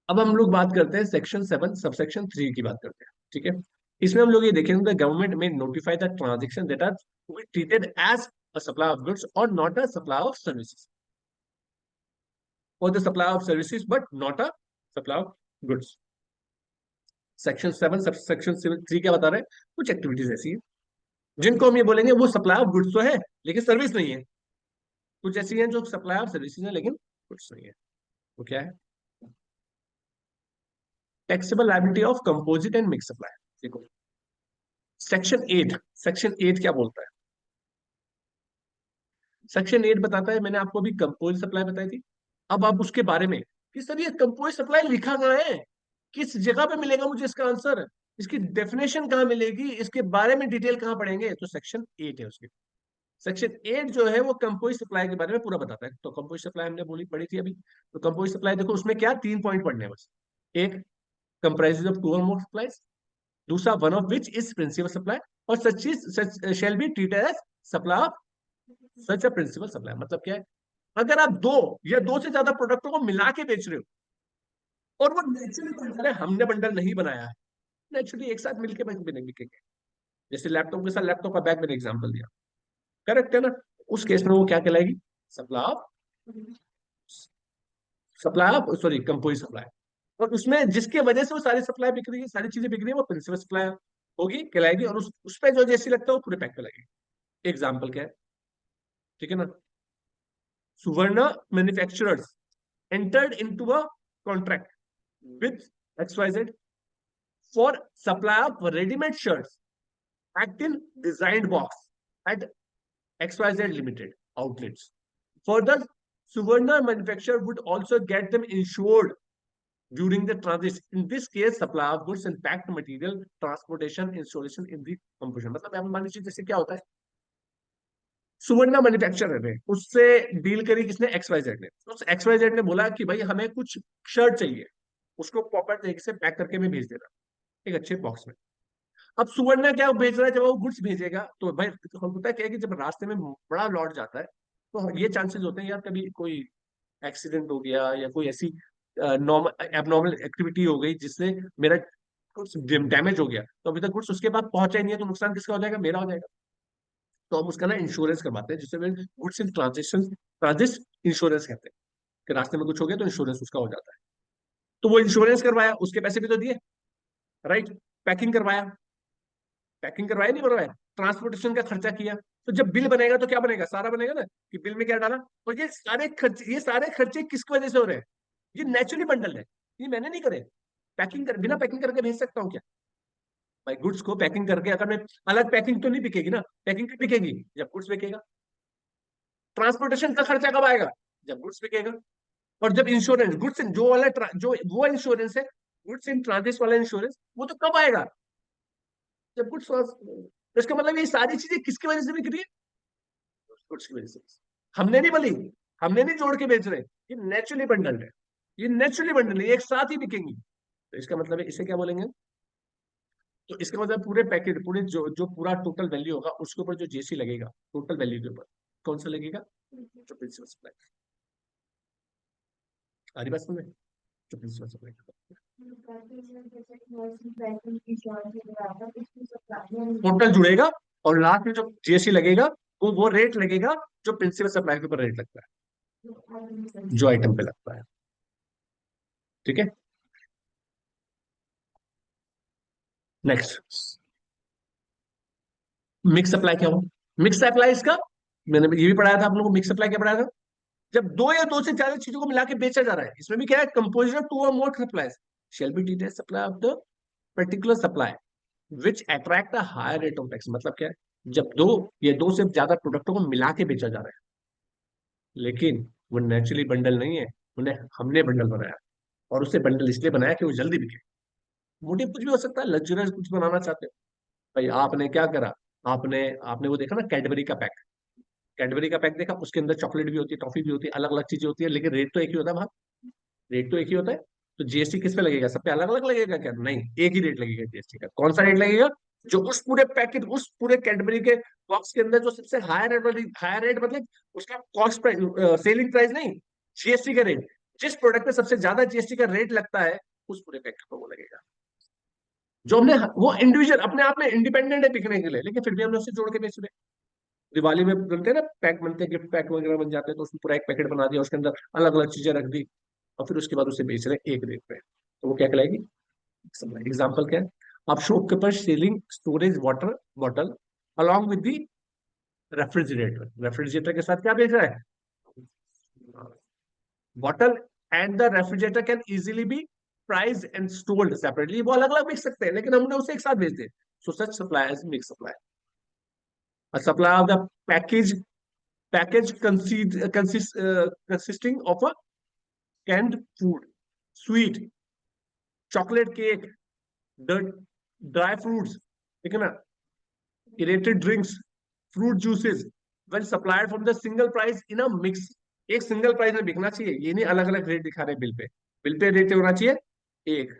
अब हम लोग बात करते हैं सेक्शन 7 सबसेक्शन 3 की बात करते हैं। ठीक है, इसमें हम लोग ये देखेंगे गवर्नमेंट में notify the transaction that are to be treated as a supply of goods और not a supply of services, और the supply of services but not a supply of goods. Section 7 subsection 3 क्या बता रहे हैं? कुछ activities ऐसी है जिनको हम ये बोलेंगे वो सप्लाई ऑफ गुड्स तो है लेकिन सर्विस नहीं है, कुछ ऐसी हैं जो सप्लाई ऑफ सर्विसेज है लेकिन गुड्स नहीं है। वो क्या है? Taxable liability of composite and mix supply. देखो सेक्शन 8, सेक्शन 8 क्या बोलता है? सेक्शन 8 बताता है, मैंने आपको अभी कंपोजिट सप्लाई बताई थी, अब आप उसके बारे में कि सर ये कंपोजिट सप्लाई लिखा कहाँ है, किस जगह पे मिलेगा मुझे इसका आंसर, इसकी डेफिनेशन कहाँ मिलेगी, इसके बारे में डिटेल कहाँ पढ़ेंगे? तो सेक्शन 8 है उसके। सेक्शन 8 जो है वो कंपोजिट सप्लाई के बारे में पूरा बताता है। तो कंपोजिट सप्लाई हमने बोली पढ़ी थी अभी। तो कंपोजिट सप्लाई देखो उसमें क्या 3 पॉइंट पढ़ने हैं बस। एक, comprises of 2 or more supplies. दूसरा, one of which is principal supply, और सच चीज such shall be treated as supply of such a principal supply. मतलब क्या है? अगर आप दो या दो से ज्यादा प्रोडक्टों को मिला के बेच रहे हो और वो नेचुरली बंडल है, हमने बंडल नहीं बनाया है, नेचुरली एक साथ मिलके बिकेंगे। जैसे लैपटॉप के साथ लैपटॉप का बैग मैंने एग्जांपल दिया, करेक्ट है ना? उस केस में वो क्या कहलाएगी? Supply of supply of sorry composite supply. और उसमें जिसके वजह से वो सारी सप्लाई बिक रही है, सारी चीजें बिक रही है, वो प्रिंसिपल सप्लाई होगी, कहलाएगी। और उस पे जो जैसी लगता है वो पूरे पैक पे लगेगी। एग्जाम्पल क्या है? ठीक है ना? सुवर्ण manufacturers entered into a contract with XYZ for supply of ready-made shirts packed in designed box at XYZ Limited outlets. Further, Suvarna manufacturer would also get them insured during the transit. In this case, supply of goods and packed material, transportation, installation in the composition. मतलब आप मान लीजिए जैसे क्या होता है, सुवर्ण manufacturer है, उससे डील करी किसने? XYZ ने। उस XYZ ने बोला कि भाई हमें कुछ शर्ट चाहिए, उसको प्रॉपर तरीके से पैक करके मैं भेज देना एक अच्छे बॉक्स में। अब सुवर्ण क्या भेज रहा है, जब वो गुड्स भेजेगा तो भाई होता है क्या है कि जब रास्ते में बड़ा लॉट जाता है तो ये चांसेस होते हैं यार कभी कोई एक्सीडेंट हो गया या कोई ऐसी नॉर्मल एबनॉर्मल एक्टिविटी हो गई जिससे मेरा गुड्स डैमेज हो गया, तो अभी तक गुड्स उसके बाद पहुंचा ही नहीं है, तो नुकसान किसका हो जाएगा? मेरा हो जाएगा। तो हम उसका ना इंश्योरेंस करवाते हैं, जिससे goods in transaction transit insurance कहते हैं, कि रास्ते में कुछ हो गया तो इंश्योरेंस उसका हो जाता है। तो वो इंश्योरेंस करवाया, उसके पैसे भी तो दिए, राइट? पैकिंग करवाया, पैकिंग करवाया नहीं करवाया, ट्रांसपोर्टेशन का खर्चा किया। तो जब बिल बनेगा तो क्या बनेगा? सारा बनेगा ना, कि बिल में क्या डाला। और ये सारे खर्चे किसकी वजह से हो रहे हैं? ये नेचुरली बंडल है, ये मैंने नहीं करे। पैकिंग कर, बिना पैकिंग करके भेज सकता हूँ क्या? भाई गुड्स को पैकिंग करके, अगर मैं अलग पैकिंग तो नहीं बिकेगी ना, पैकिंग कब बिकेगी? जब गुड्स बिकेगा। ट्रांसपोर्टेशन का खर्चा कब आएगा? जब गुड्स बिकेगा। और जब इंश्योरेंस गुड्स जो वाला जो वो इंश्योरेंस है, गुड्स इन ट्रांजिट वाला इंश्योरेंस, वो तो कब आएगा? जब गुड्स। तो इसका मतलब ये सारी चीजें किसकी वजह से बिक रही है? गुड्स की वजह से। हमने नहीं बोली, हमने नहीं जोड़ के बेच रहे, ये नेचुरली बंडल है, ये नेचुरली बंडल है, ये एक साथ ही बिकेंगी। तो इसका मतलब है, इसे क्या बोलेंगे? तो इसका मतलब पूरे पैकेट, पूरे जो जो पूरा टोटल वैल्यू होगा उसके ऊपर जो जीएसटी लगेगा, टोटल वैल्यू के ऊपर कौन सा लगेगा? जो प्रिंसिपल सप्लाई। आ रही बात समझ में? जो प्रिंसिपल सप्लाई। टोटल जुड़ेगा और लास्ट में जो जीएसटी लगेगा वो रेट लगेगा जो प्रिंसिपल सप्लाई के ऊपर रेट लगता है, जो आइटम पे लगता है। ठीक है, नेक्स्ट। मिक्स सप्लाई क्या हो? मिक्स सप्लाई इसका मैंने ये भी पढ़ाया था आप लोगों को। मिक्स सप्लाई क्या पढ़ाया था? जब दो या दो से ज्यादा चीजों को मिला के बेचा जा रहा है, इसमें भी क्या है? Composition of two or more supplies shall be detail supply of the particular supply which attract a higher rate of tax. मतलब क्या है? जब दो या दो से ज्यादा प्रोडक्टों को मिला के बेचा जा रहा है, लेकिन वो नेचुरली बंडल नहीं है, उन्हें हमने बंडल बनाया, और उससे बंडल इसलिए बनाया कि वो जल्दी बिके। मोटिव कुछ भी हो सकता है, लग्जरियस कुछ बनाना चाहते हो। भाई आपने क्या करा, आपने आपने वो देखा ना कैडबरी का पैक, कैडबरी का पैक देखा, उसके अंदर चॉकलेट भी होती है, टॉफी भी होती है, अलग अलग चीजें होती है, लेकिन रेट तो एक ही होता है भाई, रेट तो एक ही होता है। तो जीएसटी किस पे लगेगा? सब पे अलग अलग लगेगा क्या? नहीं, एक ही रेट लगेगा जीएसटी का। कौन सा रेट लगेगा? जो उस पूरे पैकेट, उस पूरे कैडबरी के बॉक्स के अंदर जो सबसे हायर रेट वाली, हायर रेट मतलब उसका कॉस्ट प्राइस, सेलिंग प्राइस नहीं, जीएसटी का रेट, जिस प्रोडक्ट पे सबसे ज्यादा जीएसटी का रेट लगता है उस पूरे पैकेट पर वो लगेगा। जो हमने, वो इंडिविजुअल अपने आप में इंडिपेंडेंट है बिकने के लिए, लेकिन फिर भी हमने उससे जोड़ के बेच रहे हैं। दिवाली में बनते हैं ना पैक, बनते हैं गिफ्ट पैक वगैरह बन जाते हैं, तो उसमें पूरा एक पैकेट बना दिया, उसके अंदर अलग अलग चीजें रख दी, और फिर उसके बाद उसे बेच रहे हैं एक रेट पे, तो वो क्या कहलाएगी? एग्जाम्पल क्या है? आप shopkeeper selling storage water bottle along with the refrigerator, refrigerator के साथ क्या बेच रहा है? Bottle and the refrigerator can easily B price and stored separately, वो अलग अलग बेच सकते हैं, लेकिन हमने उसे एक साथ बेच दिए। So such supply as mix supply. A supply of the package consisting of a canned food, sweet, chocolate cake, dry fruits, ठीक है ना, aerated drinks, fruit juices, when supplied from the single price in a mix, एक single price में बिकना चाहिए, ये नहीं अलग अलग रेट दिखा रहे bill pay. Bill pay rate होना चाहिए एक,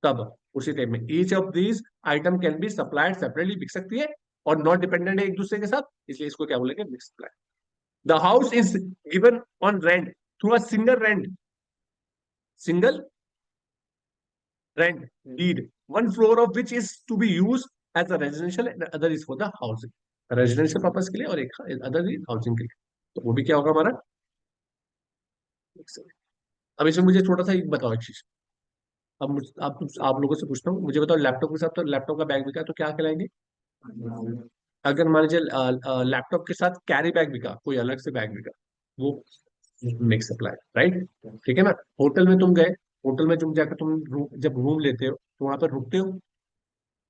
तब उसी टाइम में each of these item can be supplied separately, बिक सकती है और नॉट डिपेंडेंट है एक दूसरे के साथ, इसलिए इसको क्या बोलेंगे? Mix supply. The house is given on rent through a single rent deed, one floor of which is to be used as a residential and other is for the housing, residential purpose के लिए और एक other housing के लिए, तो वो भी क्या होगा हमारा? अब इसमें मुझे छोटा सा एक बताओ एक चीज। अब आप लोगों से पूछता हूँ, मुझे बताओ लैपटॉप के साथ, तो लैपटॉप का बैग बिका तो क्या कहलाएंगे? अगर मान लीजिए लैपटॉप के साथ कैरी बैग बिका, कोई अलग से बैग बिका, वो मिक्स सप्लाई, राइट? ठीक है ना? होटल में तुम गए, होटल में तुम जाकर जब रूम लेते हो तो वहां पर रुकते हो,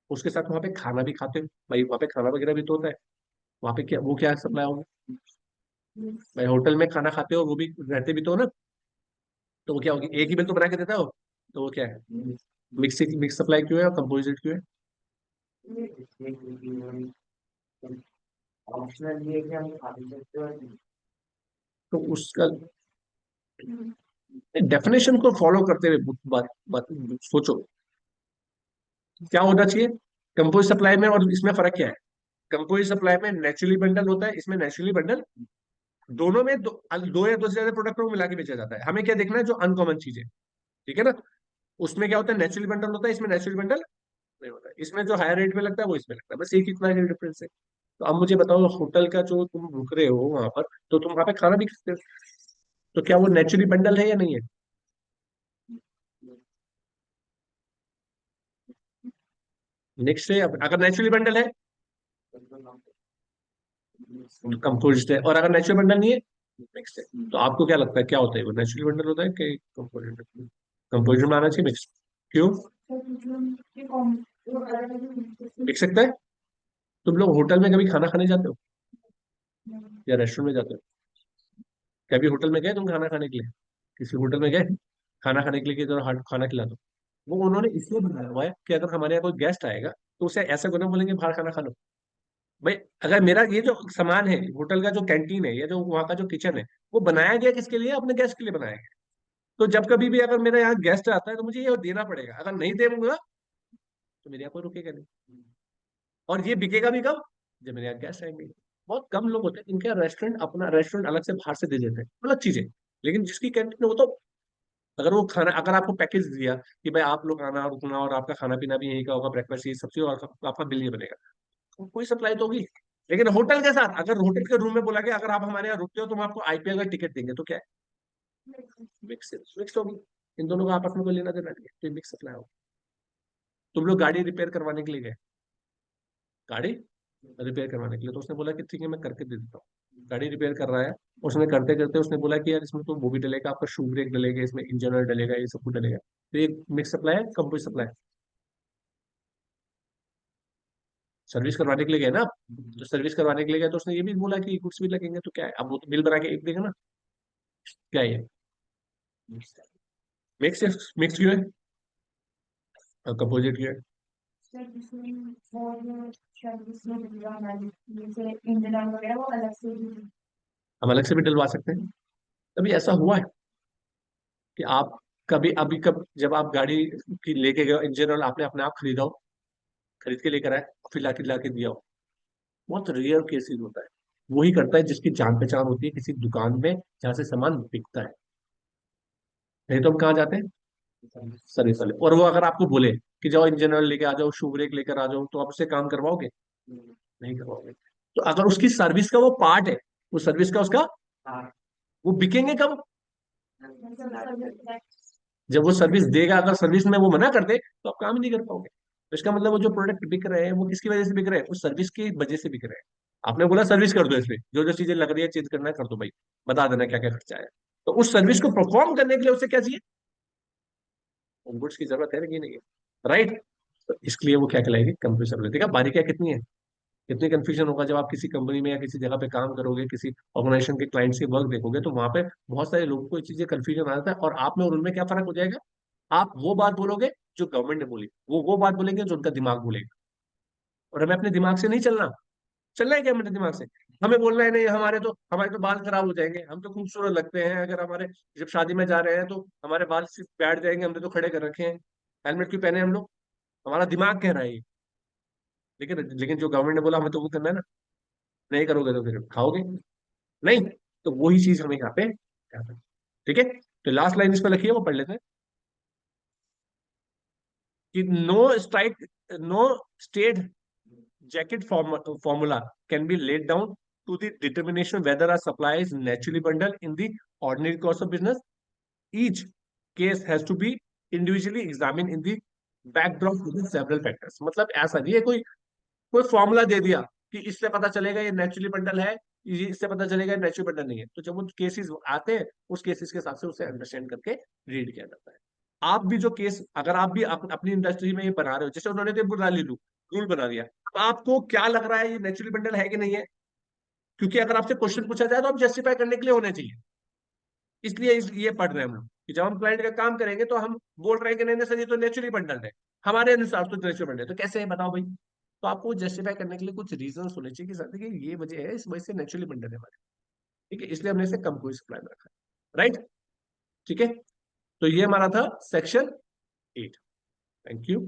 उसके साथ वहां पे खाना भी खाते हो, भाई वहां पे खाना वगैरह भी तो होता है, वहां पे क्या, वो क्या सप्लाई होगा? भाई होटल में खाना खाते हो, वो भी रहते भी तो हो ना, तो वो क्या होगी? एक ही बिल तो बना के देता हो, तो वो क्या है? मिक्स मिक्स सप्लाई क्यों है और कंपोजिट क्यों है? ऑप्शनल ये कि हम खा भी सकते हो, तो उसका डेफिनेशन को फॉलो करते हुए बात सोचो, क्या होना चाहिए कंपोजिट सप्लाई में और इसमें फर्क क्या है? कंपोजिट सप्लाई में नेचुरली बंडल होता है, इसमें नेचुरली बंडल दोनों में दो या दो से ज्यादा प्रोडक्ट को मिला के बेचा जाता है। हमें क्या देखना है? जो अनकॉमन चीज है, ठीक है ना? उसमें क्या होता है? नेचुरली बंडल होता है, इसमें नेचुरली बंडल नहीं होता है, इसमें जो हायर रेट में लगता है वो इसमें लगता है, बस एक इतना ही डिफरेंस है। तो अब मुझे बताओ, होटल का जो तुम रुक रहे हो वहां पर, तो तुम वहां पे खाना भी खाते हो, तो क्या वो नेचुरली बंडल है या नहीं है? नेक्स्ट है, अगर नेचुरली बंडल है कंपोजिट है, और अगर नेचुरल बंडल नहीं है मिक्स है, तो आपको क्या लगता है क्या होता है? वो नेचुरल बंडल होता है कि कंपोजिट? कंपोजिट में आना चाहिए मिक्स, क्यों? बिक सकता है। तुम लोग होटल में कभी खाना खाने जाते हो या रेस्टोरेंट में जाते हो? कभी होटल में गए तुम खाना खाने के लिए? किसी होटल में गए खाना खाने के लिए कि जरा खाना खिला दो? वो उन्होंने इसलिए बनाया हुआ है कि अगर हमारे यहाँ कोई गेस्ट आएगा तो उसे ऐसा कोई ना बोलेंगे बाहर खाना खा लो। भाई अगर मेरा ये जो सामान है, होटल का जो कैंटीन है या जो वहाँ का जो किचन है, वो बनाया गया किसके लिए? अपने गेस्ट के लिए बनाया गया। तो जब कभी भी अगर मेरे यहाँ गेस्ट आता है तो मुझे ये देना पड़ेगा, अगर नहीं दूंगा तो मेरे यहाँ कोई रुकेगा नहीं, और ये बिकेगा भी कब? जब मेरे यहाँ गेस्ट आएंगे। बहुत कम लोग होते हैं जिनके रेस्टोरेंट, अपना रेस्टोरेंट अलग से बाहर से दे देते हैं, अलग चीजें, लेकिन जिसकी कैंटीन हो तो, अगर वो खाना, अगर आपको पैकेज दिया कि भाई आप लोग आना रुकना और आपका खाना पीना भी यहीं का होगा, ब्रेकफास्ट ये सबसे, और आपका बिल ये बनेगा, तो कोई सप्लाई तो होगी। लेकिन होटल के साथ, अगर होटल के रूम में बोला गया अगर आप हमारे यहाँ रुकते हो तो हम आपको आईपीएल का टिकट देंगे, तो क्या है? मिक्स मिक्स होगी, इन दोनों का आपस में कोई लेना देना नहीं है, तो मिक्स सप्लाई होगा। तुम लोग गाड़ी रिपेयर करवाने के लिए गए, गाड़ी रिपेयर करवाने के लिए, तो उसने बोला कि ठीक है मैं करके दे देता हूँ, गाड़ी रिपेयर कर रहा है, उसने करते करते उसने बोला कि यार इसमें तो वो भी डलेगा, आपका शू ब्रेक डलेगा, इसमें इंजन ऑयल डलेगा, ये सब कुछ डलेगा, तो ये मिक्स सप्लाई है कंपोजिट सप्लाई? सर्विस करवाने के लिए गए ना आप, तो सर्विस करवाने के लिए गए तो उसने ये भी बोला कि कुछ भी लगेंगे, तो क्या है, अब वो तो बिल बना के एक देगा ना, क्या है ये? मिक्स मिक्स क्यों है और कंपोजिट क्यों है? हम अलग से भी डलवा सकते हैं। कभी ऐसा हुआ है कि आप कभी अभी कब जब आप गाड़ी की लेके गए इंजन ऑयल आपने अपने आप खरीदा हो, खरीद के लेकर आए और फिर लाके दिया हो? बहुत रेयर केसेस होता है। वही करता है जिसकी जान पहचान होती है किसी दुकान में जहाँ से सामान बिकता है। नहीं तो हम कहाँ जाते हैं, सर्विस वाले। और वो अगर आपको बोले कि जाओ इंजन ऑयल लेके आ जाओ, शू ब्रेक लेकर आ जाओ, तो आप उससे काम करवाओगे? नहीं करवाओगे। तो अगर उसकी सर्विस का वो पार्ट है, वो सर्विस का उसका, वो बिकेंगे कब? जब वो सर्विस देगा। अगर सर्विस में वो मना कर दे तो आप काम ही नहीं कर पाओगे। तो इसका मतलब वो जो प्रोडक्ट बिक रहे हैं वो किसकी वजह से बिक रहे हैं? उस सर्विस की वजह से बिक रहे हैं। आपने बोला सर्विस कर दो, इसमें जो जो चीजें लग रही है चेंज करना है कर दो भाई, बता देना क्या क्या खर्चा है। तो उस सर्विस को परफॉर्म करने के लिए उसे क्या चाहिए? गुड्स की जरूरत है कि नहीं है? राइट। तो इसलिए वो क्या कहलाएगी? Company service. देखा बारीकियां कितनी है, कितनी कंफ्यूजन होगा जब आप किसी कंपनी में या किसी जगह पे काम करोगे, किसी ऑर्गेनाइजेशन के क्लाइंट्स के वर्क देखोगे, तो वहां पे बहुत सारे लोगों को ये चीजें कंफ्यूजन आ जाता है। और आप में और उनमें क्या फर्क हो जाएगा? आप वो बात बोलोगे जो गवर्नमेंट ने बोली, वो बात बोलेंगे जो उनका दिमाग बोलेगा। और हमें अपने दिमाग से नहीं चलना। चलना है क्या हमारे दिमाग से? हमें बोलना है नहीं, हमारे तो बाल खराब हो जाएंगे, हम तो खूबसूरत लगते हैं, अगर हमारे जब शादी में जा रहे हैं तो हमारे बाल सिर्फ बैठ जाएंगे, हमने तो खड़े कर रखे हैं, हेलमेट क्यों पहने हम लोग? हमारा दिमाग कह रहा है ये। लेकिन लेकिन जो गवर्नमेंट ने बोला हमें तो वो करना है ना। नहीं करोगे तो फिर खाओगे नहीं। तो वही चीज हमें यहाँ पे करना है। ठीक है। तो लास्ट लाइन इस पर लिखिए, वो पढ़ लेते हैं कि no strait jacket formula can be laid down to the determination whether a supply is naturally bundled in the ordinary course of business. Each case has to be individually examined in the backdrop with several factors. मतलब ऐसा नहीं है कोई कोई formula दे दिया कि इससे पता चलेगा ये नेचुरली बंडल है, ये इससे पता चलेगा ये नेचुरल बंडल नहीं है। तो जब वो केसेस आते हैं उस केसेस के हिसाब से उसे अंडरस्टैंड करके रीड किया जाता है। आप भी जो केस, अगर आप भी अपनी इंडस्ट्री में ये बना रहे हो, जैसे उन्होंने तो बना ली रूल बना दिया, तो आपको क्या लग रहा है ये नेचुरली बंडल है कि नहीं है? क्योंकि अगर आपसे क्वेश्चन पूछा जाए तो आप जस्टिफाई करने के लिए होने चाहिए। इसलिए ये पढ़ रहे हैं हम लोग कि जब हम क्लाइंट का काम करेंगे तो हम बोल रहे हैं कि नहीं नहीं सर ये तो नेचुरली बंडल है, हमारे अनुसार तो नेचुरल बंडल है, तो कैसे है बताओ भाई? तो आपको जस्टिफाई करने के लिए कुछ रीजन होने चाहिए कि सर देखिए ये वजह है, इस वजह से नेचुरली बंडल है हमारे। ठीक है, इसलिए हमने इसे कम कोई सप्लाई में रखा है। राइट। ठीक है। तो ये हमारा था सेक्शन 8। Thank you.